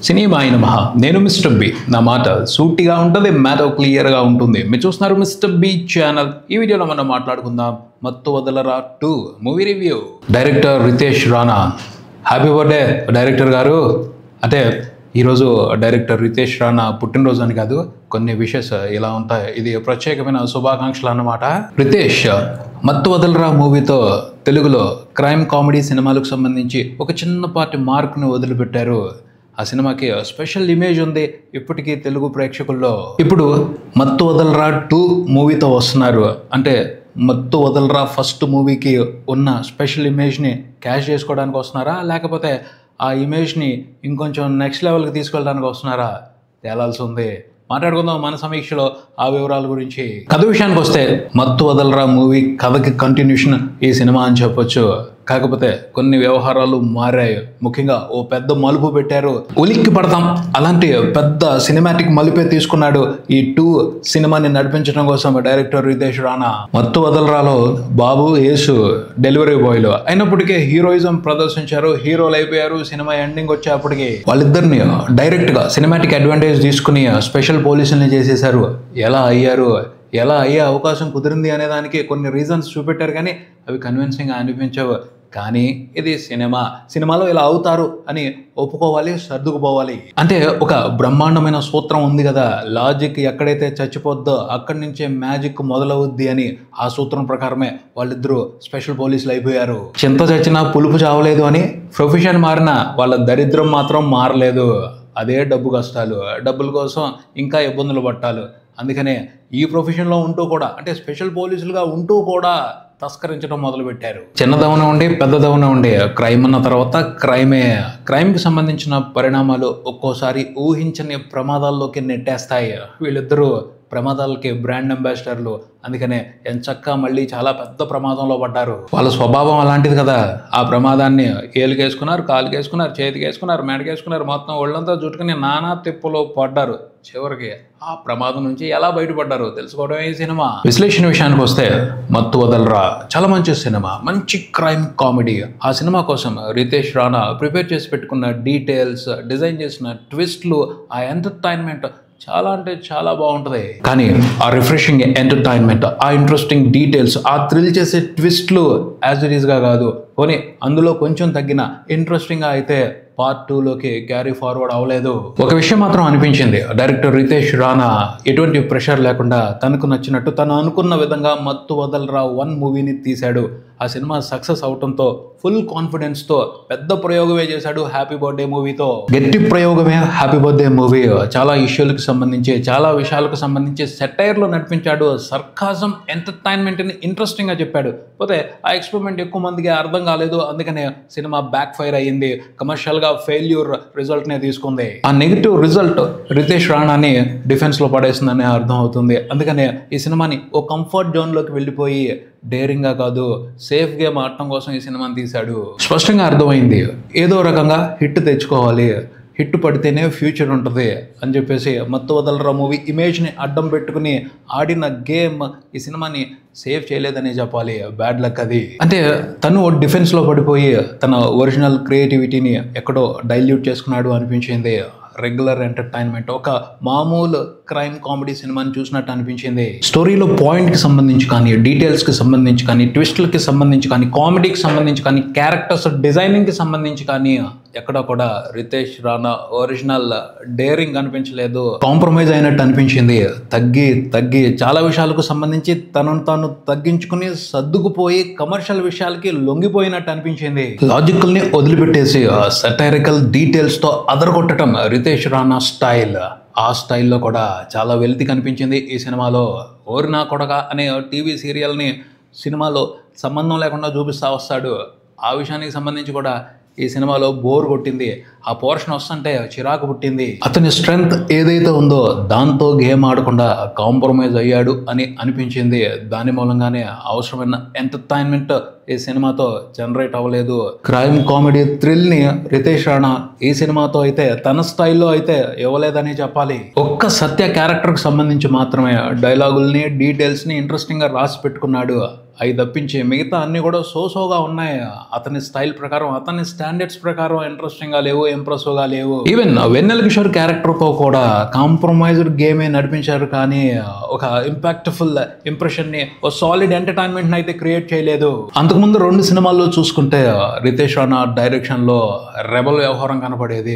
సినిమాయ నమః. నేను mister B. నా మాట సూటిగా ఉంటుంది, మ్యాథో క్లియర్గా ఉంటుంది. మీరు చూస్తున్నారు మిస్టర్ బి ఛానల్. ఈ వీడియోలో మనం మాట్లాడుకుందాం Mathu Vadalara 2 movie review. Director Ritesh Rana. Happy birthday director గారు. అంటే ఈరోజు డైరెక్టర్ రితేష్ రాణా పుట్టినరోజు అని కాదు, కొన్ని విషెస్ ఇలా ఉంటాయి. ఇది ప్రత్యేకమైన శుభాకాంక్షలు అన్నమాట. రితేష్ మత్తు వదలరా మూవీతో తెలుగులో క్రైమ్ కామెడీ సినిమాలకు సంబంధించి ఒక చిన్నపాటి మార్క్ను వదిలిపెట్టారు. ఆ సినిమాకి స్పెషల్ ఇమేజ్ ఉంది ఇప్పటికీ తెలుగు ప్రేక్షకుల్లో. ఇప్పుడు మత్తు వదలరా 2 మూవీతో వస్తున్నారు. అంటే మత్తు వదలరా ఫస్ట్ మూవీకి ఉన్న స్పెషల్ ఇమేజ్ని క్యాష్ చేసుకోవడానికి వస్తున్నారా, లేకపోతే ఆ ఇమేజ్ని ఇంకొంచెం నెక్స్ట్ లెవెల్కి తీసుకెళ్ళడానికి వస్తున్నారా తేలాల్సి ఉంది. మాట్లాడుకుందాం మన సమీక్షలో ఆ వివరాల గురించి. కథ విషయానికి వస్తే మత్తు వదలరా మూవీ కథకి కంటిన్యూషన్ ఈ సినిమా అని చెప్పొచ్చు. కాకపోతే కొన్ని వ్యవహారాలు మారాయి. ముఖ్యంగా ఓ పెద్ద మలుపు పెట్టారు, ఉలిక్కి పడతాం. అలాంటి పెద్ద సినిమాటిక్ మలుపే తీసుకున్నాడు ఈ 2 సినిమాని నడిపించడం కోసం డైరెక్టర్ రితేష్ రాణా. మత్తు వదలరాలో బాబు యేసు డెలివరీ బాయ్లు అయినప్పటికీ హీరోయిజం ప్రదర్శించారు, హీరోలు అయిపోయారు. సినిమా ఎండింగ్ వచ్చేప్పటికి వాళ్ళిద్దరిని డైరెక్ట్గా సినిమాటిక్ అడ్వాంటేజ్ తీసుకుని స్పెషల్ పోలీసుల్ని చేసేశారు. ఎలా అయ్యారు, ఎలా అయ్యే అవకాశం కుదిరింది అనే దానికి కొన్ని రీజన్స్ చూపెట్టారు, కానీ అవి కన్విన్సింగ్గా అనిపించవు. కానీ ఇది సినిమాలో ఇలా అవుతారు అని ఒప్పుకోవాలి, సర్దుకుపోవాలి. అంటే ఒక బ్రహ్మాండమైన సూత్రం ఉంది కదా, లాజిక్ ఎక్కడైతే చచ్చిపోద్దో అక్కడి నుంచే మ్యాజిక్ మొదలవుద్ది అని. ఆ సూత్రం ప్రకారమే వాళ్ళిద్దరూ స్పెషల్ పోలీసులు అయిపోయారు. చింత చచ్చినా పులుపు చావలేదు అని ప్రొఫెషన్ మారిన వాళ్ళ దరిద్రం మాత్రం మారలేదు. అదే డబ్బు కష్టాలు, డబ్బుల కోసం ఇంకా ఇబ్బందులు పట్టాలి. అందుకనే ఈ ప్రొఫెషన్లో ఉంటూ కూడా, అంటే స్పెషల్ పోలీసులుగా ఉంటూ కూడా తస్కరించడం మొదలుపెట్టారు. చిన్నదవన ఉండి పెద్దదవన ఉండి క్రైమ్ అన్న తర్వాత క్రైమ్కి సంబంధించిన పరిణామాలు ఒక్కోసారి ఊహించని ప్రమాదాల్లోకి నెట్టేస్తాయి. వీళ్ళిద్దరూ ప్రమాదాలకి బ్రాండ్ అంబాసిడర్లు. అందుకనే ఎంచక్కా మళ్ళీ చాలా పెద్ద ప్రమాదంలో పడ్డారు. వాళ్ళ స్వభావం అలాంటిది కదా. ఆ ప్రమాదాన్ని ఏలుకేసుకున్నారు, కాలుకేసుకున్నారు, చేతికేసుకున్నారు, మెడకేసుకున్నారు, మొత్తం ఒళ్ళంతా చుట్టుకుని నానా తిప్పులో పడ్డారు. చివరికి ఆ ప్రమాదం నుంచి ఎలా బయటపడ్డారు తెలుసుకోవడమే ఈ సినిమా. విశ్లేషణ విషయానికి వస్తే మత్తు వదలరా చాలా మంచి సినిమా, మంచి క్రైమ్ కామెడీ. ఆ సినిమా కోసం రితేష్ రాణా ప్రిపేర్ చేసి పెట్టుకున్న డీటెయిల్స్, డిజైన్ చేసిన ట్విస్ట్లు, ఆ ఎంటర్టైన్మెంట్ చాలా అంటే చాలా బాగుంటుంది. కానీ ఆ రిఫ్రెషింగ్ ఎంటర్టైన్మెంట్, ఆ ఇంట్రెస్టింగ్ డీటెయిల్స్, ఆ థ్రిల్ చేసే ట్విస్ట్లు యాజ్ ఇట్ ఈస్గా కాదు, పోనీ అందులో కొంచెం తగ్గిన ఇంట్రెస్టింగ్గా అయితే పార్ట్ 2లోకి క్యారీ ఫార్వర్డ్ అవ్వలేదు. ఒక విషయం మాత్రం అనిపించింది, డైరెక్టర్ రితేష్ రాణా ఎటువంటి ప్రెషర్ లేకుండా తనకు నచ్చినట్టు తను అనుకున్న విధంగా మత్తు వదలరా 1 మూవీని తీశాడు. ఆ సినిమా సక్సెస్ అవడంతో ఫుల్ కాన్ఫిడెన్స్తో పెద్ద ప్రయోగమే చేశాడు హ్యాపీ బర్త్డే మూవీతో. గట్టి ప్రయోగమే హ్యాపీ బర్త్డే మూవీ. చాలా ఇష్యూలకు సంబంధించి, చాలా విషయాలకు సంబంధించి సెటైర్లో నడిపించాడు. సర్కాజం, ఎంటర్టైన్మెంట్ని ఇంట్రెస్టింగ్గా చెప్పాడు. పోతే ఆ ఎక్స్పెరిమెంట్ ఎక్కువ మందికి అర్థం కాలేదు. అందుకనే సినిమా బ్యాక్ ఫైర్ అయ్యింది, కమర్షియల్గా ఫెయిల్యూర్ రిజల్ట్నే తీసుకుంది. ఆ నెగిటివ్ రిజల్ట్ రితేష్ రాణాని డిఫెన్స్లో పడేసిందని అర్థం అవుతుంది. అందుకనే ఈ సినిమాని ఓ కంఫర్ట్ జోన్లోకి వెళ్ళిపోయి డేరింగ్గా కాదు, సేఫ్ గేమ్ ఆడటం కోసం ఈ సినిమాని తీశాడు. స్పష్టంగా అర్థమైంది, ఏదో రకంగా హిట్ తెచ్చుకోవాలి, హిట్ పడితేనే ఫ్యూచర్ ఉంటుంది అని చెప్పేసి మత్తు వదలరా మూవీ ఇమేజ్ని అడ్డం పెట్టుకుని ఆడిన గేమ్ ఈ సినిమాని సేవ్ చేయలేదనే చెప్పాలి. బ్యాడ్ లక్ అది. అంటే తను డిఫెన్స్లో పడిపోయి తన ఒరిజినల్ క్రియేటివిటీని ఎక్కడో డైల్యూట్ చేసుకున్నాడు అనిపించింది. రెగ్యులర్ ఎంటర్టైన్మెంట్, ఒక మామూలు క్రైమ్ కామెడీ సినిమాని చూసినట్టు అనిపించింది. స్టోరీలో పాయింట్కి సంబంధించి కానీ, డీటెయిల్స్కి సంబంధించి కానీ, ట్విస్ట్లకి సంబంధించి కానీ, కామెడీకి సంబంధించి కానీ, క్యారెక్టర్స్ డిజైనింగ్కి సంబంధించి కానీ ఎక్కడ కూడా రితేష్ రాణా ఒరిజినల్ డేరింగ్ అనిపించలేదు. కాంప్రమైజ్ అయినట్టు అనిపించింది. తగ్గి చాలా విషయాలకు సంబంధించి తనను తాను తగ్గించుకుని సర్దుకుపోయి కమర్షియల్ విషయాలకి లొంగిపోయినట్టు అనిపించింది. లాజికల్ని వదిలిపెట్టేసి సటైరికల్ డీటెయిల్స్తో అదరగొట్టడం రితేష్ రాణా స్టైల్. ఆ స్టైల్లో కూడా చాలా వెలితి కనిపించింది ఈ సినిమాలో. ఓరి నా కొడక అనే టీవీ సీరియల్ని సినిమాలో సంబంధం లేకుండా చూపిస్తూ వస్తాడు. ఆ విషయానికి సంబంధించి కూడా ఈ సినిమాలో బోర్ కొట్టింది. ఆ పోర్షన్ వస్తుంటే చిరాకు పుట్టింది. అతని స్ట్రెంగ్త్ ఏదైతే ఉందో దాంతో గేమ్ ఆడకుండా కాంప్రమైజ్ అయ్యాడు అని అనిపించింది. దాని మూలంగానే అవసరమైన ఎంటర్టైన్మెంట్ ఈ సినిమాతో జనరేట్ అవ్వలేదు. క్రైమ్ కామెడీ థ్రిల్ని రితేష్ రాణా ఈ సినిమాతో అయితే తన స్టైల్లో అయితే ఇవ్వలేదని చెప్పాలి. ఒక్క సత్య క్యారెక్టర్కి సంబంధించి మాత్రమే డైలాగుల్ని, డీటెయిల్స్ని ఇంట్రెస్టింగ్గా రాసి పెట్టుకున్నాడు. అవి తప్పించి మిగతా అన్నీ కూడా సోగా ఉన్నాయి. అతని స్టైల్ ప్రకారం, అతని స్టాండర్డ్స్ ప్రకారం ఇంట్రెస్టింగ్గా లేవు, ఇంప్రెసివ్గా లేవు. ఈవెన్ వెన్నెల కిషోర్ క్యారెక్టర్తో కూడా కాంప్రమైజ్డ్ గేమే నడిపించారు, కానీ ఒక ఇంపాక్ట్ఫుల్ ఇంప్రెషన్ని, ఒక సాలిడ్ ఎంటర్టైన్మెంట్ని అయితే క్రియేట్ చేయలేదు. అంతకుముందు 2 సినిమాల్లో చూసుకుంటే రితేష్ రాణా డైరెక్షన్లో రెబల్ వ్యవహారం కనపడేది.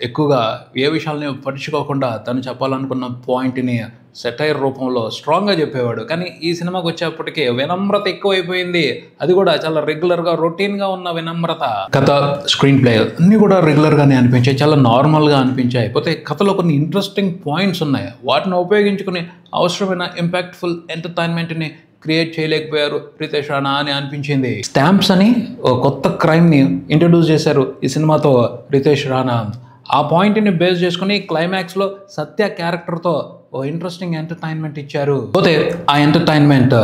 ఎక్కువగా ఏ విషయాలని పట్టించుకోకుండా తను చెప్పాలనుకున్న పాయింట్ని సెటైర్ రూపంలో స్ట్రాంగ్గా చెప్పేవాడు. కానీ ఈ సినిమాకి వచ్చేప్పటికీ వినమ్రత ఎక్కువైపోయింది. అది కూడా చాలా రెగ్యులర్గా, రొటీన్గా ఉన్న వినమ్రత. కథ, స్క్రీన్ ప్లే అన్నీ కూడా రెగ్యులర్గానే అనిపించాయి, చాలా నార్మల్గా అనిపించాయి. పోతే కథలో కొన్ని ఇంట్రెస్టింగ్ పాయింట్స్ ఉన్నాయి. వాటిని ఉపయోగించుకుని అవసరమైన ఇంపాక్ట్ఫుల్ ఎంటర్టైన్మెంట్ని క్రియేట్ చేయలేకపోయారు రితేష్ రాణా అని అనిపించింది. స్టాంప్స్ అని ఒక కొత్త క్రైమ్ని ఇంట్రడ్యూస్ చేశారు ఈ సినిమాతో రితేష్ రాణా. ఆ పాయింట్ని బేస్ చేసుకుని క్లైమాక్స్లో సత్య క్యారెక్టర్తో ఓ ఇంట్రెస్టింగ్ ఎంటర్టైన్మెంట్ ఇచ్చారు. పోతే ఆ ఎంటర్టైన్మెంట్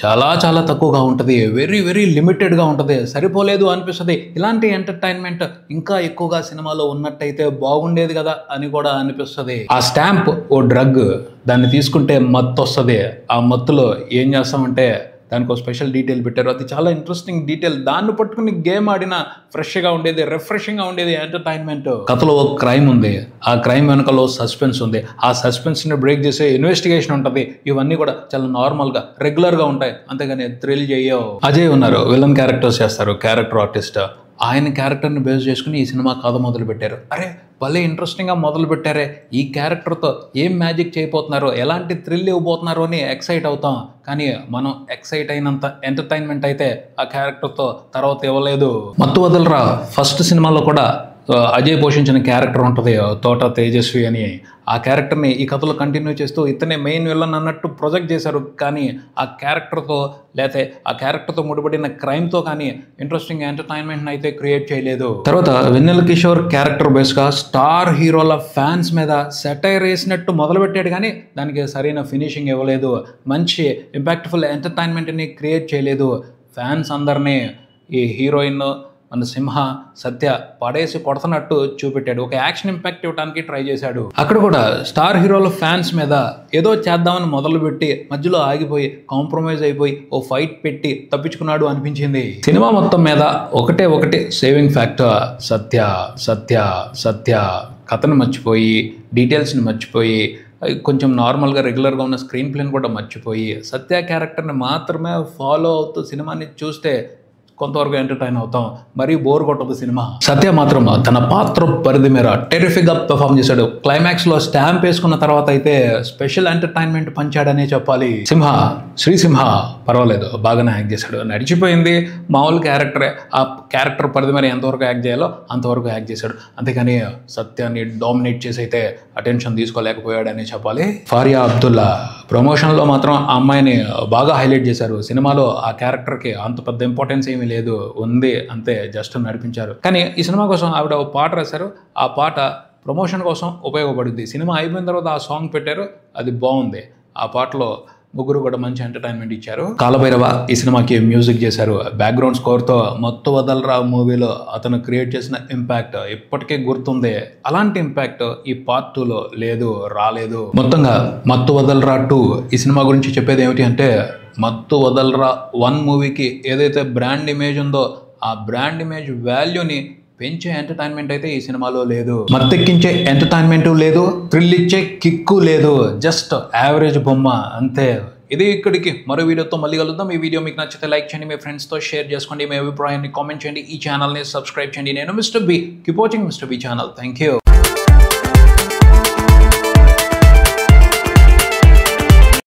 చాలా తక్కువగా ఉంటుంది, వెరీ లిమిటెడ్గా ఉంటుంది, సరిపోలేదు అనిపిస్తుంది. ఇలాంటి ఎంటర్టైన్మెంట్ ఇంకా ఎక్కువగా సినిమాలో ఉన్నట్టయితే బాగుండేది కదా అని కూడా అనిపిస్తుంది. ఆ స్టాంప్ ఓ డ్రగ్, దాన్ని తీసుకుంటే మత్తు వస్తుంది. ఆ మత్తులో ఏం చేస్తామంటే దానికి ఒక స్పెషల్ డీటెయిల్ పెట్టారు. అది చాలా ఇంట్రెస్టింగ్ డీటెయిల్. దాన్ని పట్టుకుని గేమ్ ఆడినా ఫ్రెష్గా ఉండేది, రిఫ్రెషింగ్గా ఉండేది ఎంటర్టైన్మెంట్. కథలో ఒక క్రైమ్ ఉంది, ఆ క్రైమ్ వెనకలో సస్పెన్స్ ఉంది, ఆ సస్పెన్స్ని బ్రేక్ చేసే ఇన్వెస్టిగేషన్ ఉంటుంది. ఇవన్నీ కూడా చాలా నార్మల్గా, రెగ్యులర్గా ఉంటాయి, అంతేగాని థ్రిల్ చేయవు. అజయ్ ఉన్నారు, విలన్ క్యారెక్టర్స్ చేస్తారు, క్యారెక్టర్ ఆర్టిస్ట్. ఆయన క్యారెక్టర్ని బేస్ చేసుకుని ఈ సినిమా కథ మొదలు పెట్టారు. అరే భలే ఇంట్రెస్టింగ్గా మొదలు పెట్టారే, ఈ క్యారెక్టర్తో ఏం మ్యాజిక్ చేయబోతున్నారో, ఎలాంటి థ్రిల్ ఇవ్వబోతున్నారో అని ఎక్సైట్ అవుతాం. కానీ మనం ఎక్సైట్ అయినంత ఎంటర్టైన్మెంట్ అయితే ఆ క్యారెక్టర్తో తర్వాత ఇవ్వలేదు. మత్తు వదలరా ఫస్ట్ సినిమాలో కూడా అజయ్ పోషించిన క్యారెక్టర్ ఉంటుంది, తోట తేజస్వి అని. ఆ క్యారెక్టర్ని ఈ కథలో కంటిన్యూ చేస్తూ ఇతనే మెయిన్ విలన్ అన్నట్టు ప్రొజెక్ట్ చేశారు. కానీ ఆ క్యారెక్టర్తో, లేకపోతే ఆ క్యారెక్టర్తో ముడిపడిన క్రైమ్తో కానీ ఇంట్రెస్టింగ్ ఎంటర్టైన్మెంట్ని అయితే క్రియేట్ చేయలేదు. తర్వాత వెన్నెల కిషోర్ క్యారెక్టర్ బేస్గా స్టార్ హీరోల ఫ్యాన్స్ మీద సెటైర్ వేసినట్టు మొదలుపెట్టాడు, కానీ దానికి సరైన ఫినిషింగ్ ఇవ్వలేదు. మంచి ఇంపాక్ట్ఫుల్ ఎంటర్టైన్మెంట్ని క్రియేట్ చేయలేదు. ఫ్యాన్స్ అందరినీ ఈ హీరోయిన్ మన సింహ సత్య పడేసి కొడుతున్నట్టు చూపెట్టాడు. ఒక యాక్షన్ ఇంపాక్ట్ ఇవ్వడానికి ట్రై చేశాడు. అక్కడ కూడా స్టార్ హీరోల ఫ్యాన్స్ మీద ఏదో చేద్దామని మొదలుపెట్టి మధ్యలో ఆగిపోయి కాంప్రమైజ్ అయిపోయి ఓ ఫైట్ పెట్టి తప్పించుకున్నాడు అనిపించింది. సినిమా మొత్తం మీద ఒకటే సేవింగ్ ఫ్యాక్టర్ సత్య. కథను మర్చిపోయి, డీటెయిల్స్ని మర్చిపోయి, కొంచెం నార్మల్గా రెగ్యులర్గా ఉన్న స్క్రీన్ ప్లేని కూడా మర్చిపోయి సత్య క్యారెక్టర్ని మాత్రమే ఫాలో అవుతూ సినిమాని చూస్తే కొంతవరకు ఎంటర్టైన్ అవుతాం, మరీ బోర్ కొట్టదు సినిమా. సత్య మాత్రం తన పాత్ర పరిధి మేర టెరిఫిక్గా పెర్ఫామ్ చేశాడు. క్లైమాక్స్లో స్టాంప్ వేసుకున్న తర్వాత అయితే స్పెషల్ ఎంటర్టైన్మెంట్ పంచాడనే చెప్పాలి. శ్రీసింహ పర్వాలేదు, బాగానే యాక్ట్ చేశాడు. నడిచిపోయింది, మామూలు క్యారెక్టరే. ఆ క్యారెక్టర్ పరిధి మేర ఎంతవరకు యాక్ట్ చేయాలో అంతవరకు యాక్ట్ చేశాడు. అంతేకాని సత్యాన్ని డామినేట్ చేసి అయితే అటెన్షన్ తీసుకోలేకపోయాడని చెప్పాలి. ఫారియా అబ్దుల్లా ప్రమోషన్లో మాత్రం ఆ అమ్మాయిని బాగా హైలైట్ చేశారు. సినిమాలో ఆ క్యారెక్టర్కి అంత పెద్ద ఇంపార్టెన్స్ ఏమీ లేదు, ఉంది అంతే, జస్ట్ నడిపించారు. కానీ ఈ సినిమా కోసం ఆవిడ ఒక పాట రాశారు. ఆ పాట ప్రమోషన్ కోసం ఉపయోగపడుద్ది. సినిమా అయిపోయిన తర్వాత ఆ సాంగ్ పెట్టారు, అది బాగుంది. ఆ పాటలో ముగ్గురు కూడా మంచి ఎంటర్టైన్మెంట్ ఇచ్చారు. కాలభైరవ ఈ సినిమాకి మ్యూజిక్ చేశారు. బ్యాక్గ్రౌండ్ స్కోర్తో మత్తు వదలరా మూవీలో అతను క్రియేట్ చేసిన ఇంపాక్ట్ ఇప్పటికే గుర్తుంది. అలాంటి ఇంపాక్ట్ ఈ పార్ట్ 2లో రాలేదు. మొత్తంగా మత్తు వదలరా 2 ఈ సినిమా గురించి చెప్పేది ఏమిటి అంటే, మత్తు వదలరా 1 మూవీకి ఏదైతే బ్రాండ్ ఇమేజ్ ఉందో ఆ బ్రాండ్ ఇమేజ్ వాల్యూని పెంచే ఎంటర్టైన్మెంట్ అయితే ఈ సినిమాలో లేదు. మత్తెక్కించే ఎంటర్టైన్మెంట్ లేదు, థ్రిల్ ఇచ్చే కిక్కు లేదు, జస్ట్ యావరేజ్ బొమ్మ అంతే. ఇది ఇక్కడికి మరో వీడియోతో మళ్ళీ కలుద్దాం. ఈ వీడియో మీకు నచ్చితే లైక్ చేయండి, మీ ఫ్రెండ్స్తో షేర్ చేసుకోండి, మీ అభిప్రాయాన్ని కామెంట్ చేయండి, ఈ ఛానల్ని సబ్స్క్రైబ్ చేయండి. నేను mister B. Keep watching mister B channel. Thank you.